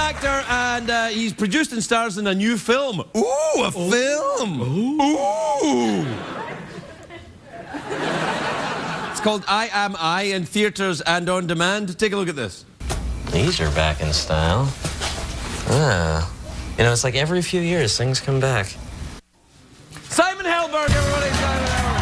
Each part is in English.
actor, and he's produced and stars in a new film. Ooh, a film! Ooh! It's called I Am I in theaters and on demand. Take a look at this. These are back in style. Ah. You know, it's like every few years things come back. Simon Helberg, everybody! Simon Helberg!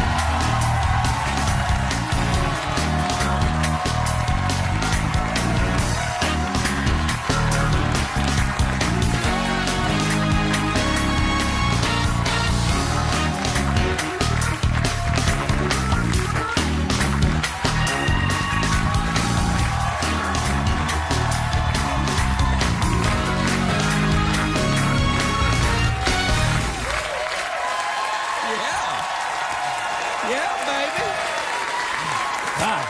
Yeah, baby.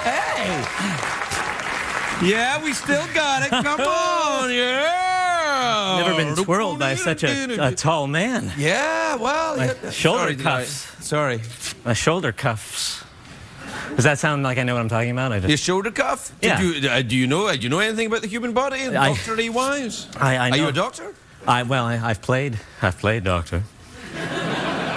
Hey. Yeah, we still got it. Come on, yeah. Never been twirled by such a tall man. Yeah, well, My shoulder sorry, cuffs. Sorry. My shoulder cuffs. Does that sound like I know what I'm talking about? Your shoulder cuff? Yeah. Do you know anything about the human body, doctor-y wise? I know. Are you a doctor? I've played doctor.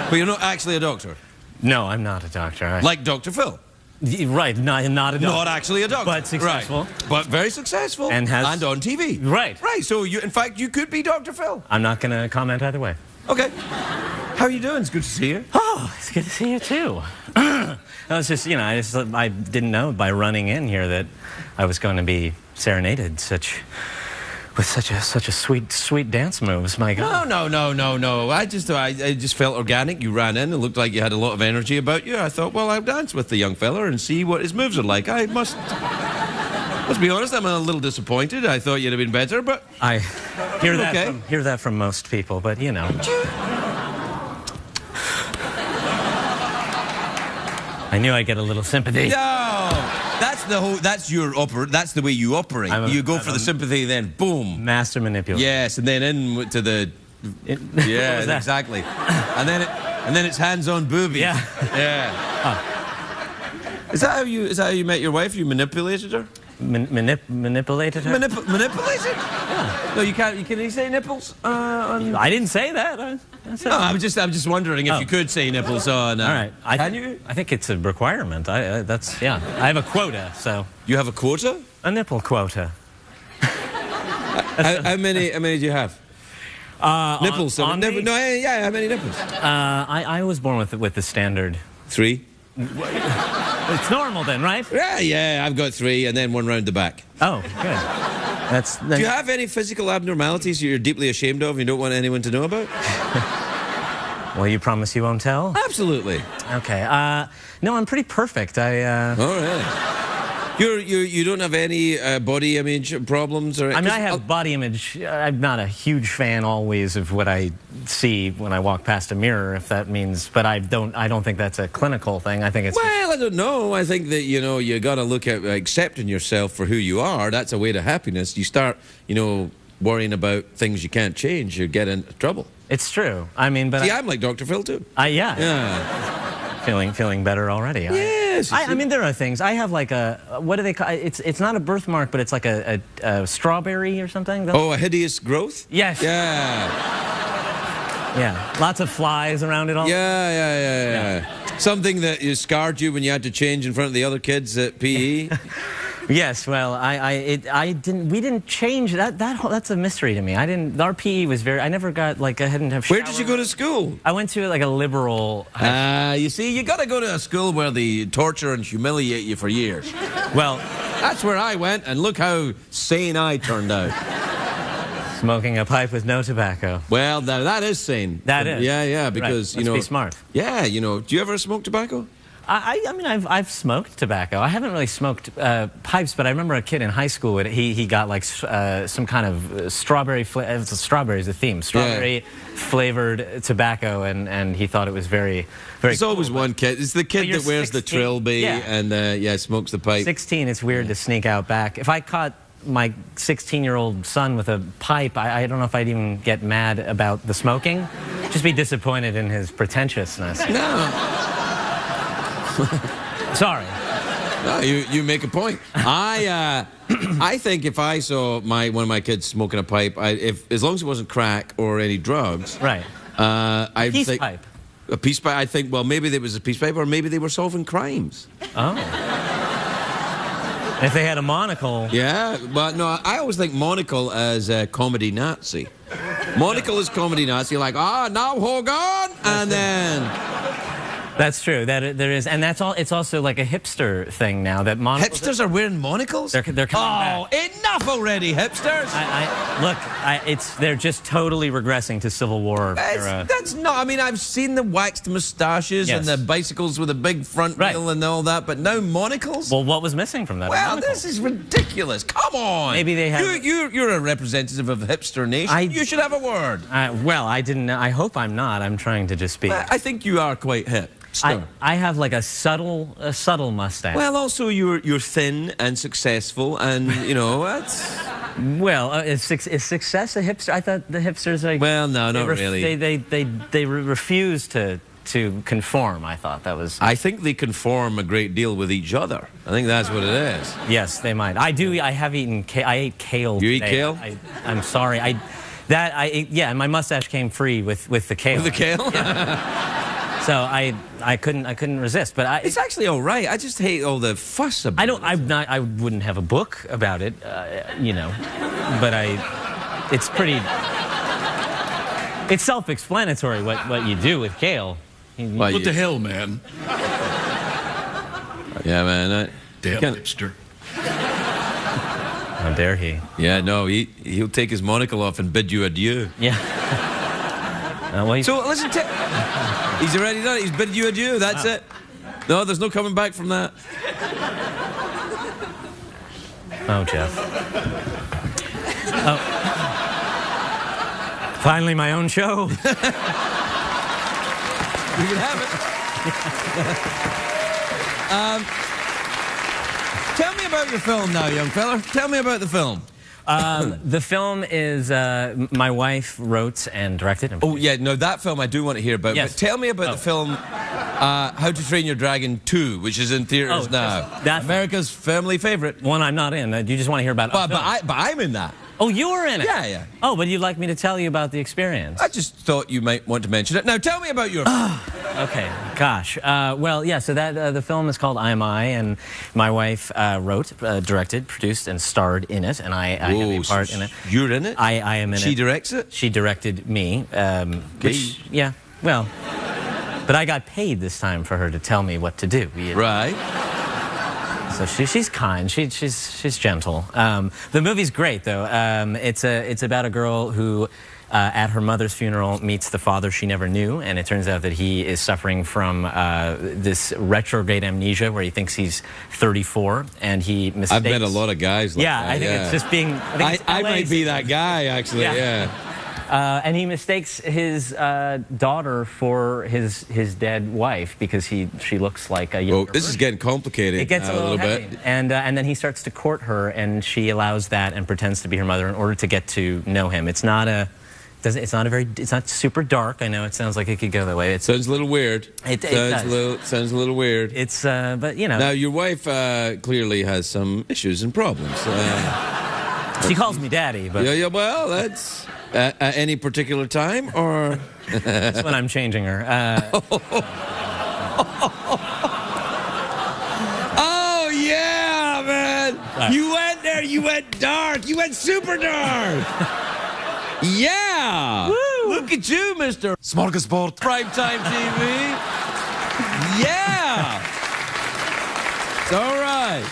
But you're not actually a doctor. No, I'm not a doctor. Like Dr. Phil. Right, not a doctor. Not actually a doctor. But successful. Right. But very successful. And on TV. Right. Right, so in fact, you could be Dr. Phil. I'm not going to comment either way. Okay. How are you doing? It's good to see you. Oh, it's good to see you too. I was just, you know, I didn't know by running in here that I was going to be serenaded with such a sweet dance moves. My God. No. I just felt organic. You ran in and looked like you had a lot of energy about you. I thought, well, I'll dance with the young fella and see what his moves are like. I must be honest, I'm a little disappointed. I thought you'd have been better, but I hear that from most people, but you know. I knew I'd get a little sympathy. No, that's the way you operate. You go for the sympathy, then boom. Master manipulator. Yes, and then into the. Yeah, exactly. And then it's hands-on booby. Yeah. Yeah. Is that how you met your wife? You manipulated her? Manipulated her? Manipulated? Yeah. No, you can't. Can you say nipples? I didn't say that. I said I'm just wondering if you could say nipples on. All right. Can you? I think it's a requirement. That's yeah. I have a quota, so. You have a quota? A nipple quota. How many do you have? Nipples. On me? No, yeah. How many nipples? I was born with the standard 3. It's normal then, right? Yeah. I've got 3, and then 1 round the back. Oh, good. Do you have any physical abnormalities you're deeply ashamed of and you don't want anyone to know about? Well, you promise you won't tell? Absolutely. Okay. No, I'm pretty perfect. Oh, really? You don't have any body image problems, or? I mean, I have body image. I'm not a huge fan always of what I see when I walk past a mirror, if that means. But I don't think that's a clinical thing. I think it's. Well, I don't know. I think that you got to look at accepting yourself for who you are. That's a way to happiness. You start, worrying about things you can't change, you get into trouble. It's true. I mean, but see, I'm like Dr. Phil too. Yeah. Feeling better already. Yes. I mean, there are things. I have like what do they call it? It's not a birthmark, but it's like a strawberry or something. Oh, a hideous growth? Yes. Yeah. Yeah. Lots of flies around it all. Yeah. Something that scarred you when you had to change in front of the other kids at PE? Yes, well, we didn't change that's a mystery to me. Our PE was I never got I didn't have. Where did you go to school? I went to like a liberal. You see, you got to go to a school where they torture and humiliate you for years. Well, that's where I went, and look how sane I turned out. Smoking a pipe with no tobacco. Well, that is sane. That is. Yeah, because right. Let's be smart. Yeah, do you ever smoke tobacco? I mean, I've smoked tobacco. I haven't really smoked pipes, but I remember a kid in high school. He got like some kind of strawberry. Strawberry is the theme. Strawberry flavored tobacco, and he thought it was very There's cool, always one kid. It's the kid that wears 16. the trilby and smokes the pipe. 16. It's weird to sneak out back. If I caught my 16-year-old son with a pipe, I don't know if I'd even get mad about the smoking. Just be disappointed in his pretentiousness. No. Sorry. No, you make a point. I think if I saw one of my kids smoking a pipe, as long as it wasn't crack or any drugs, Right. I'd Peace think pipe. a peace pipe. I think, well, maybe there was a peace pipe, or maybe they were solving crimes. Oh. If they had a monocle. Yeah, but no, I always think monocle as a comedy Nazi. Monocle is comedy Nazi, like, now hold on, and then. That's true. That there is, and that's all. It's also like a hipster thing now. That monocles. Hipsters are wearing monocles? They're coming back. Enough already, hipsters! They're just totally regressing to Civil War era. That's not. I mean, I've seen the waxed moustaches and the bicycles with a big front wheel and all that, but no monocles. Well, what was missing from that? Well, this is ridiculous. Come on. Maybe they have. You're a representative of hipster nation. You should have a word. Well, I didn't. I hope I'm not. I'm trying to just be. I think you are quite hip. I have like a subtle mustache. Well, also you're thin and successful, and you know that's. Well, is success a hipster? I thought the hipsters like. Well, no, not really. They refuse to conform. I thought that was. I think they conform a great deal with each other. I think that's what it is. Yes, they might. I do. I have eaten. I ate kale. You eat today. kale? I'm sorry. Yeah, and my mustache came free with the kale. With the kale? Yeah. So I couldn't resist, but it's actually all right. I just hate all the fuss about it. I wouldn't have a book about it, you know, but it's pretty. It's self-explanatory what you do with kale. What the hell, man? Yeah, man. Damn hipster. How dare he? Yeah, no, he'll take his monocle off and bid you adieu. Yeah. So listen to. He's already done it. He's bid you adieu. That's it. No, there's no coming back from that. Oh, Jeff. Oh. Finally, my own show. You can have it. Tell me about your film now, young fella. Tell me about the film. The film is my wife wrote and directed. Oh, yeah, no, that film I do want to hear about. Yes. But tell me about the film How to Train Your Dragon 2, which is in theaters now. That's America's family favorite. one I'm not in. You just want to hear about it. But I'm in that. Oh, you were in it? Yeah, yeah. Oh, but you'd like me to tell you about the experience? I just thought you might want to mention it. Now, tell me about your film. Okay, gosh. Well, yeah, so the film is called I, and my wife wrote, directed, produced, and starred in it, and I have a part in it. You're in it? I am in it. She directs it? She directed me. Which, yeah, well, but I got paid this time for her to tell me what to do. Right. So she's kind. She's gentle. The movie's great, though. It's about a girl who, at her mother's funeral, meets the father she never knew, and it turns out that he is suffering from this retrograde amnesia, where he thinks he's 34, and he mistakes. I've met a lot of guys like that. I think it's just being. I might be that guy, actually. Yeah. And he mistakes his daughter for his dead wife because she looks like a younger this is getting complicated. It gets a little bit. And then he starts to court her, and she allows that and pretends to be her mother in order to get to know him. It's not super dark. I know it sounds like it could go that way. Sounds a little weird. Sounds a little weird. It's but you know. Now your wife clearly has some issues and problems. She calls me daddy, but yeah. Well, that's. At any particular time, or that's when I'm changing her. Oh yeah, man! You went there. You went dark. You went super dark. Yeah. Woo. Look at you, Mr. Smorgasbord. Primetime TV. Yeah. It's all right.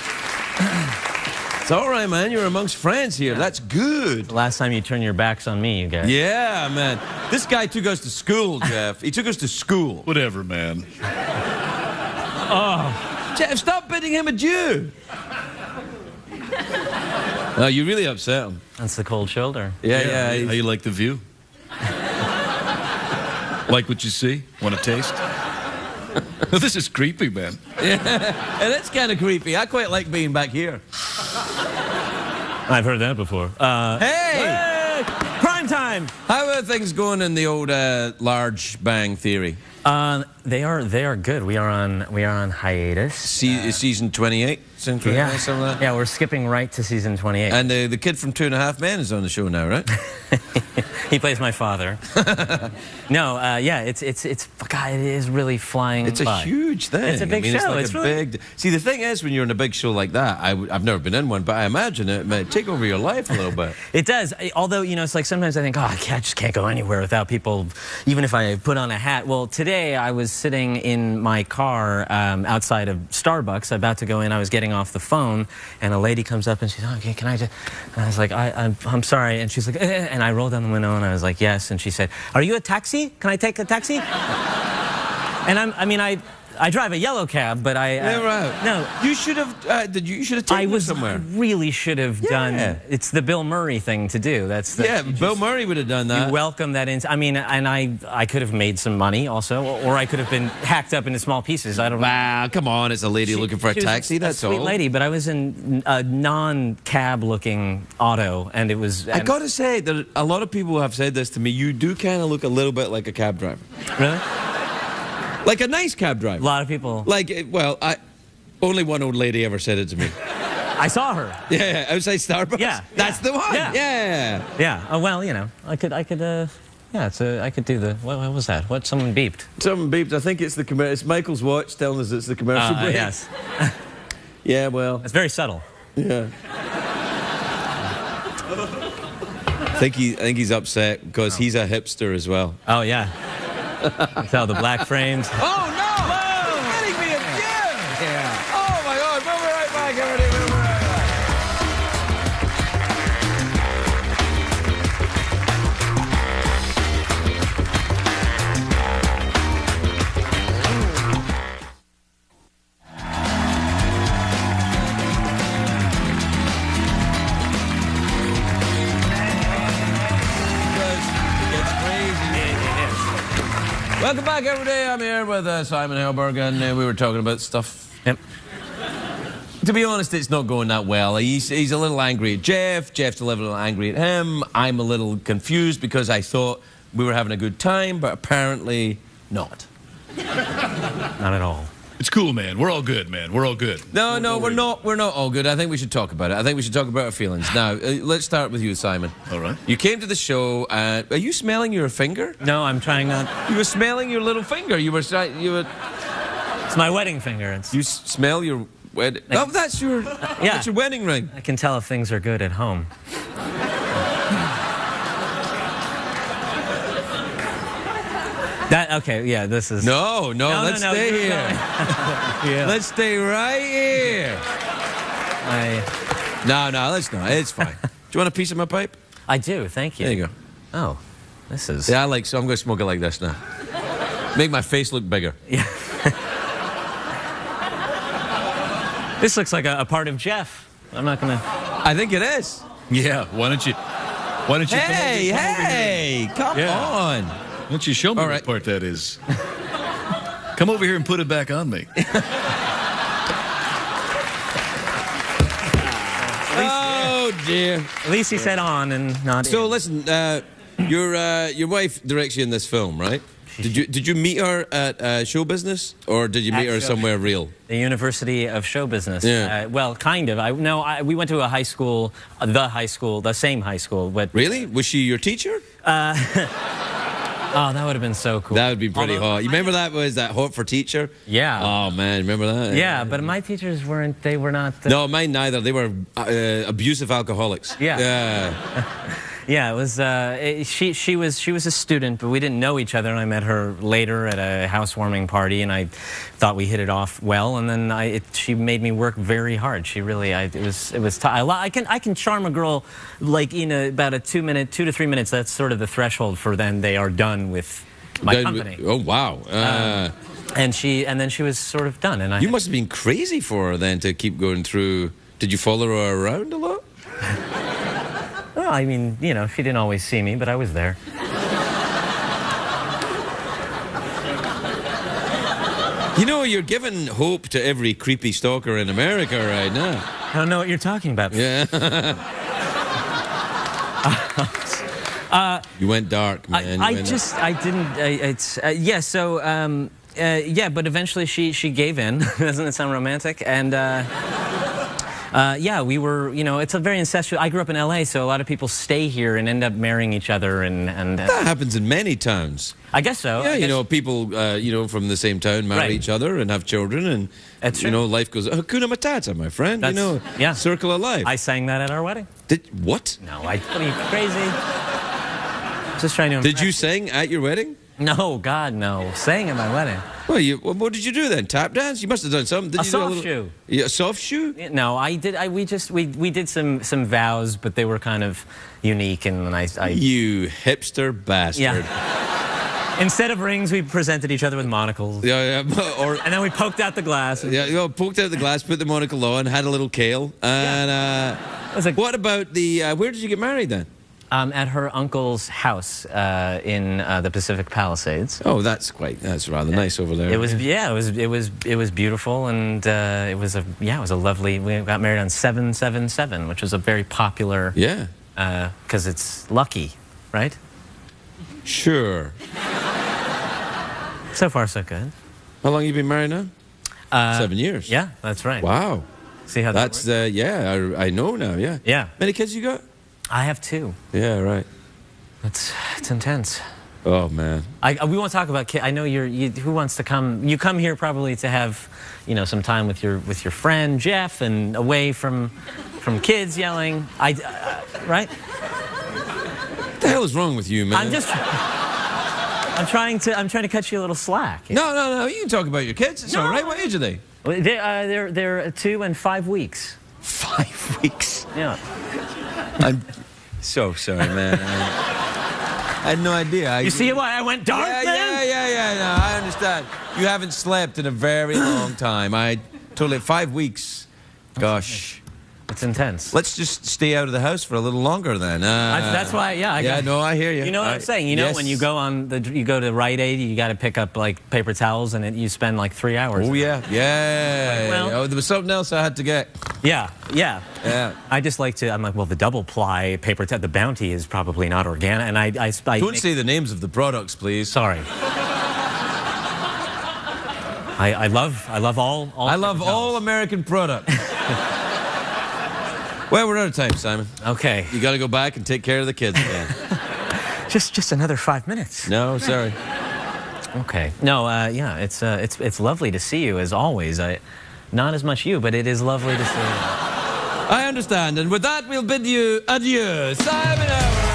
It's all right, man. You're amongst friends here. That's good. The last time you turned your backs on me, you guys. Yeah, man. This guy took us to school, Jeff. He took us to school. Whatever, man. Oh. Jeff, stop bidding him adieu. Oh, you really upset him. That's the cold shoulder. Yeah. How you like the view? Like what you see? Want to taste? This is creepy, man. Yeah, and it's kind of creepy. I quite like being back here. I've heard that before. Hey! Prime time! time. How are things going in the old Large Bang Theory? They are good. We are on hiatus. Season 28? Something like that? Yeah, we're skipping right to season 28. And the kid from 2.5 Men is on the show now, right? He plays my father. No, yeah, it's God, it is really flying It's by. a huge thing. It's a big show. It's like really... big. See, the thing is, when you're in a big show like that, I've never been in one, but I imagine it might take over your life a little bit. It does. Although, you know, it's like sometimes I think, oh, I just can't go anywhere without people, even if I put on a hat. Well, today I was sitting in my car outside of Starbucks, about to go in. I was getting off the phone, and a lady comes up and she's, okay, can I just... And I was like, I'm sorry. And she's like, and I rolled down the window and I was like, yes. And she said, are you a taxi? Can I take a taxi? And I drive a yellow cab, but no. You should have. You should have taken it somewhere. Really should have done. It's the Bill Murray thing to do. Bill Murray would have done that. You welcome that in. I mean, and I could have made some money also, or I could have been hacked up into small pieces. I don't know. Wow, come on! It's a lady looking for a taxi. That's all. Sweet lady, but I was in a non-cab looking auto, and it was. I got to say that a lot of people have said this to me. You do kind of look a little bit like a cab driver. Really? Like a nice cab driver. A lot of people. Like, well, only one old lady ever said it to me. I saw her. Yeah, outside Starbucks. Yeah, that's the one. Yeah. Oh, well, you know, I could. Yeah, I could do the. What was that? What? Someone beeped. Someone beeped. I think it's the commercial. It's Michael's watch telling us it's the commercial break. Yes. Yeah, well. It's very subtle. Yeah. I think he's upset because he's a hipster as well. Oh yeah. Tell the black frames. Oh no! Whoa! You're kidding me again! Yeah. Oh my God! We'll be right back, everybody. We'll be right back. Welcome back, everybody. I'm here with Simon Helberg, and we were talking about stuff. Yep. To be honest, it's not going that well. He's a little angry at Jeff. Jeff's a little angry at him. I'm a little confused because I thought we were having a good time, but apparently not. Not at all. It's cool, man. We're all good, man. We're all good. No, we're not. We're not all good. I think we should talk about it. I think we should talk about our feelings. Now, let's start with you, Simon. All right. You came to the show. Are you smelling your finger? No, I'm trying not. You were smelling your little finger. You were. It's my wedding finger. You smell your wedding. Oh, that's your. Yeah. That's your wedding ring. I can tell if things are good at home. Okay, yeah, this is... No, let's stay here. Yeah. Let's stay right here. No, let's not. It's fine. Do you want a piece of my pipe? I do, thank you. There you go. Oh, this is... Yeah, so I'm going to smoke it like this now. Make my face look bigger. Yeah. This looks like a part of Jeff. I'm not going to... I think it is. Yeah, why don't you Come on. Why don't you show me what part that is? Come over here and put it back on me. Oh, dear. At least he said on and not So, in. listen, your wife directs you in this film, right? Did you meet her at show business, or did you meet her somewhere real? The University of Show Business. Yeah. Well, kind of. We went to a high school, the same high school. But Really? Was she your teacher? Oh, that would have been so cool. That would be pretty hot. You remember that was that hot for teacher? Yeah. Oh man, remember that? Yeah, but my teachers weren't. They were not. No, mine neither. They were abusive alcoholics. Yeah. Yeah. Yeah, it was. She was a student, but we didn't know each other. And I met her later at a housewarming party, and I thought we hit it off well. And then she made me work very hard. She really. It was. I can charm a girl like in about a 2 to 3 minutes. That's sort of the threshold for then they are done with my company. Oh wow. And then she was sort of done. And you must have been crazy for her then to keep going through. Did you follow her around a lot? Well, I mean, you know, she didn't always see me, but I was there. You know, you're giving hope to every creepy stalker in America right now. I don't know what you're talking about. Yeah. You went dark, man. I didn't. Yeah. So yeah, but eventually she gave in. Doesn't it sound romantic? And yeah, we were. You know, it's a very incestuous. I grew up in L.A., so a lot of people stay here and end up marrying each other, and that happens in many towns. I guess so. Yeah, you know, people you know, from the same town marry each other and have children, and That's you true. know, life goes Hakuna Matata, my friend. You know, yeah. circle of life. I sang that at our wedding. What? No, what are you crazy? Just trying to. Did you sing at your wedding? No, God, no. Sang at my wedding. Well, what did you do then? Tap dance? You must have done something. Did A you do soft shoe. Yeah, a soft shoe? No, I did. We did some vows, but they were kind of unique, and I You hipster bastard. yeah. Instead of rings, we presented each other with monocles. Yeah, or And then we poked out the glass. And yeah, you know, poked out the glass, put the monocle on, had a little kale, and what about the? Where did you get married then? At her uncle's house in the Pacific Palisades. Oh, that's rather nice over there. It was it was beautiful, and it was a lovely. We got married on 777, which was a very popular. Yeah. Because it's lucky, right? Sure. So far, so good. How long have you been married now? 7 years. Yeah, that's right. Wow. See how that's that works? yeah. I know now. Yeah. Yeah. Many kids you got? I have 2. Yeah. Right. It's intense. Oh man. We won't talk about kids. I know who wants to come. You come here probably to have, you know, some time with your friend Jeff and away from kids yelling. Right? What the hell is wrong with you, man? I'm trying to cut you a little slack. No. You can talk about your kids. It's all right. What age are they? They're 2 and 5 weeks. 5 weeks. Yeah. I'm so sorry, man. I had no idea. You see why I went dark, man? Yeah. No, I understand. You haven't slept in a very long time. I totally 5 weeks. Gosh. It's intense. Let's just stay out of the house for a little longer then. That's why, yeah. No, I hear you. You know what I'm saying? You know, when you go to Rite Aid, you got to pick up like paper towels, and you spend like 3 hours. Oh yeah. Well, there was something else I had to get. Yeah. I just like to. I'm like, well, the double ply paper towel, the Bounty is probably not organic, and I don't say the names of the products, please. Sorry. I love all. I love all American products. Well, we're out of time, Simon. Okay. You got to go back and take care of the kids again. just another 5 minutes. No, sorry. Okay. No, yeah, it's lovely to see you as always. Not as much you, but it is lovely to see you. I understand, and with that, we'll bid you adieu. Simon Helberg.